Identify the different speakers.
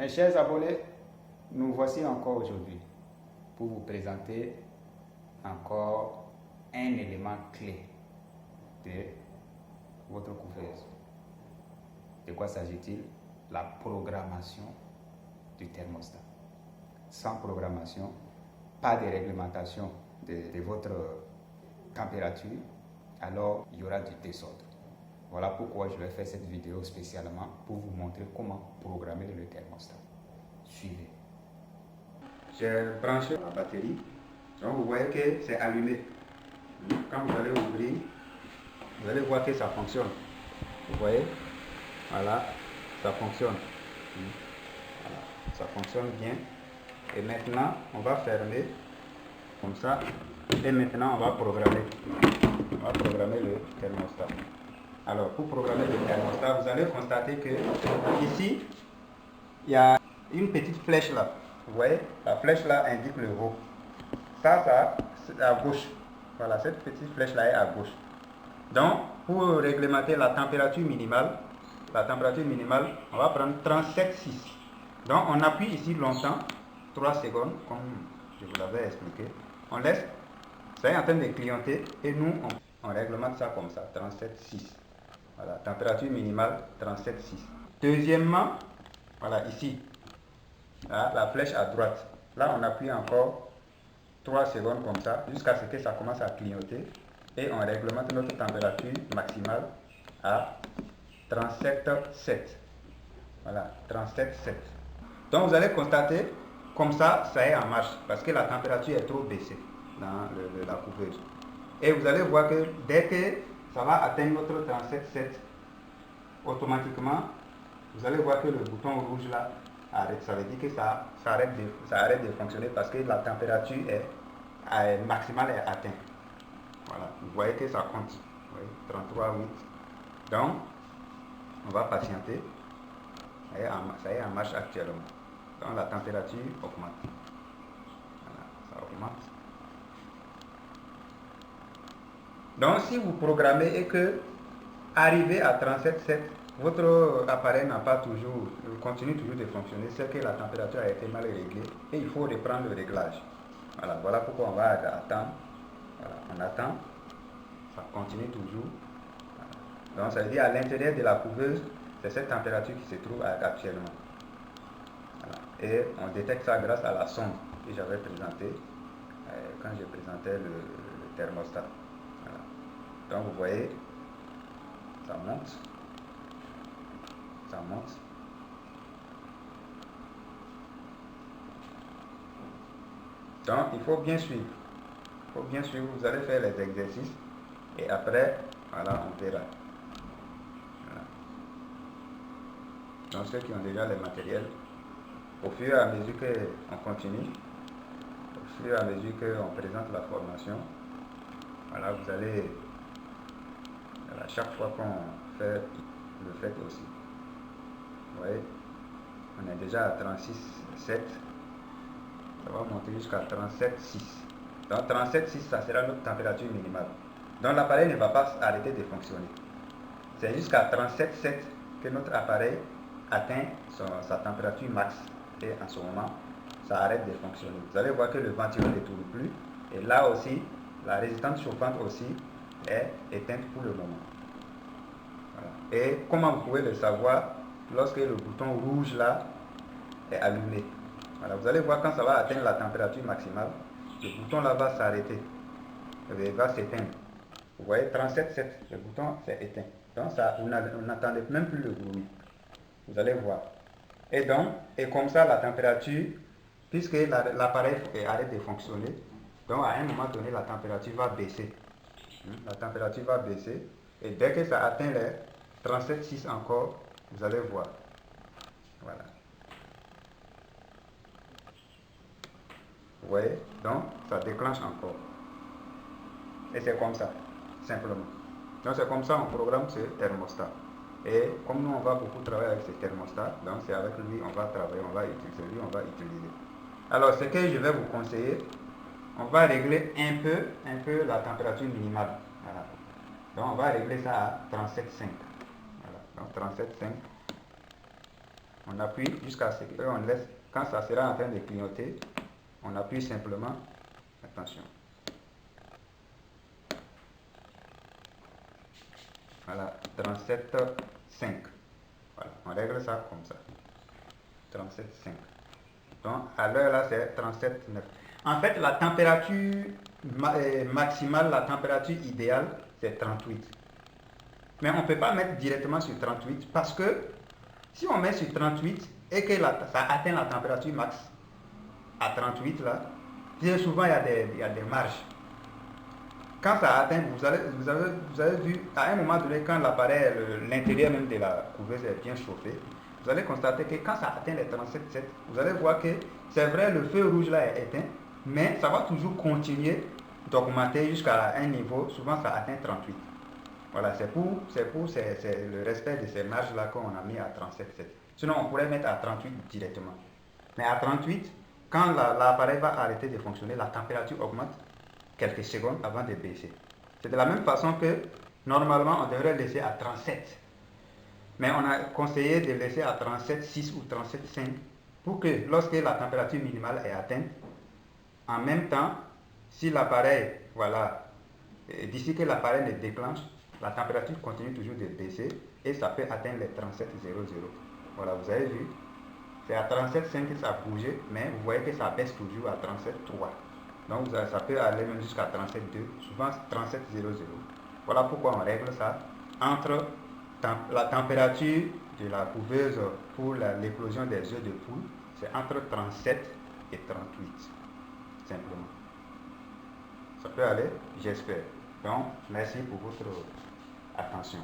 Speaker 1: Mes chers abonnés, nous voici encore aujourd'hui pour vous présenter encore un élément clé de votre couveuse. De quoi s'agit-il? La programmation du thermostat. Sans programmation, pas de réglementation de votre température, alors il y aura du désordre. Voilà pourquoi je vais faire cette vidéo spécialement pour vous montrer comment programmer le thermostat. Suivez. J'ai branché la batterie, donc vous voyez que c'est allumé. Quand vous allez ouvrir, vous allez voir que ça fonctionne. Vous voyez? Voilà, ça fonctionne. Voilà, ça fonctionne bien. Et maintenant, on va fermer comme ça. Et maintenant, on va programmer. On va programmer le thermostat. Alors, pour programmer le thermostat, vous allez constater que ici, il y a une petite flèche là. Vous voyez? La flèche là indique le haut. Ça, c'est à gauche. Voilà, cette petite flèche là est à gauche. Donc, pour réglementer la température minimale, on va prendre 37,6. Donc, on appuie ici longtemps, 3 secondes, comme je vous l'avais expliqué. On laisse, ça est en train de clignoter, et nous, on réglemente ça comme ça, 37,6. Voilà, température minimale, 37,6. Deuxièmement, voilà, ici, là, la flèche à droite. Là, on appuie encore 3 secondes comme ça, jusqu'à ce que ça commence à clignoter. Et on réglemente notre température maximale à 37,7. Voilà, 37,7. Donc vous allez constater, comme ça est en marche, parce que la température est trop baissée dans la couveuse. Et vous allez voir que dès que ça va atteindre notre 37,7, automatiquement, vous allez voir que le bouton rouge là arrête. Ça veut dire que ça arrête de fonctionner parce que la température maximale est atteinte. Voilà, vous voyez que ça compte. 33,8. Donc, on va patienter. Ça est en marche actuellement. Donc, la température augmente. Voilà, ça augmente. Donc, si vous programmez et que arrivé à 37,7, votre appareil n'a pas toujours, continue toujours de fonctionner, c'est que la température a été mal réglée et il faut reprendre le réglage. Voilà pourquoi on va attendre. Voilà, on attend. Ça continue toujours. Voilà. Donc ça veut dire à l'intérieur de la couveuse, c'est cette température qui se trouve actuellement. Voilà. Et on détecte ça grâce à la sonde que j'avais présentée quand je présentais le thermostat. Voilà. Donc vous voyez, ça monte. Ça monte. Donc il faut bien suivre. Il faut bien suivre, vous allez faire les exercices et après, voilà, on verra. Voilà. Donc ceux qui ont déjà les matériels, au fur et à mesure qu'on continue, au fur et à mesure qu'on présente la formation, voilà, vous allez, voilà, chaque fois qu'on fait, le faites aussi. Vous voyez, on est déjà à 36,7, ça va monter jusqu'à 37,6. Donc 37,6, ça sera notre température minimale. Donc l'appareil ne va pas arrêter de fonctionner. C'est jusqu'à 37,7 que notre appareil atteint sa température max. Et en ce moment, ça arrête de fonctionner. Vous allez voir que le ventilo ne tourne plus. Et là aussi, la résistance chauffante aussi est éteinte pour le moment. Voilà. Et comment vous pouvez le savoir lorsque le bouton rouge là est allumé? Voilà, vous allez voir quand ça va atteindre la température maximale, le bouton là va s'arrêter, il va s'éteindre. Vous voyez 37,7, le bouton s'est éteint. Donc ça, vous n'entendez même plus le bruit. Vous allez voir. Et donc, et comme ça la température, puisque l'appareil arrête de fonctionner, donc à un moment donné la température va baisser. La température va baisser. Et dès que ça atteint les 37,6 encore, vous allez voir. Voilà. Vous voyez? Donc, ça déclenche encore. Et c'est comme ça, simplement. Donc, c'est comme ça on programme ce thermostat. Et comme nous, on va beaucoup travailler avec ce thermostat, donc c'est avec lui on va travailler, on va utiliser. Alors, ce que je vais vous conseiller, on va régler un peu la température minimale. Voilà. Donc, on va régler ça à 37,5. Voilà. Donc, 37,5. On appuie jusqu'à ce qu'on laisse. Quand ça sera en train de clignoter, on appuie simplement. Attention. Voilà, 37,5. Voilà, on règle ça comme ça. 37,5. Donc, à l'heure là, c'est 37,9. En fait, la température maximale, la température idéale, c'est 38. Mais on ne peut pas mettre directement sur 38 parce que si on met sur 38 et que ça atteint la température max à 38 là, souvent il y a des marges. Quand ça atteint, vous avez vu, à un moment donné, quand l'appareil, l'intérieur même de la couveuse est bien chauffé, vous allez constater que quand ça atteint les 37,7, vous allez voir que c'est vrai, le feu rouge là est éteint, mais ça va toujours continuer d'augmenter jusqu'à un niveau, souvent ça atteint 38. Voilà, c'est le respect de ces marges là qu'on a mis à 37,7. Sinon, on pourrait mettre à 38 directement. Mais à 38, quand l'appareil va arrêter de fonctionner, la température augmente quelques secondes avant de baisser. C'est de la même façon que normalement on devrait laisser à 37. Mais on a conseillé de laisser à 37,6 ou 37,5 pour que lorsque la température minimale est atteinte, en même temps, si l'appareil, voilà, d'ici que l'appareil ne déclenche, la température continue toujours de baisser et ça peut atteindre les 37,00. Voilà, vous avez vu, c'est à 37,5 que ça a bougé, mais vous voyez que ça baisse toujours à 37,3. Donc ça peut aller même jusqu'à 37,2, souvent 37,00. Voilà pourquoi on règle ça entre la température de la couveuse pour l'éclosion des œufs de poule, c'est entre 37 et 38, simplement. Ça peut aller, j'espère. Donc, merci pour votre attention.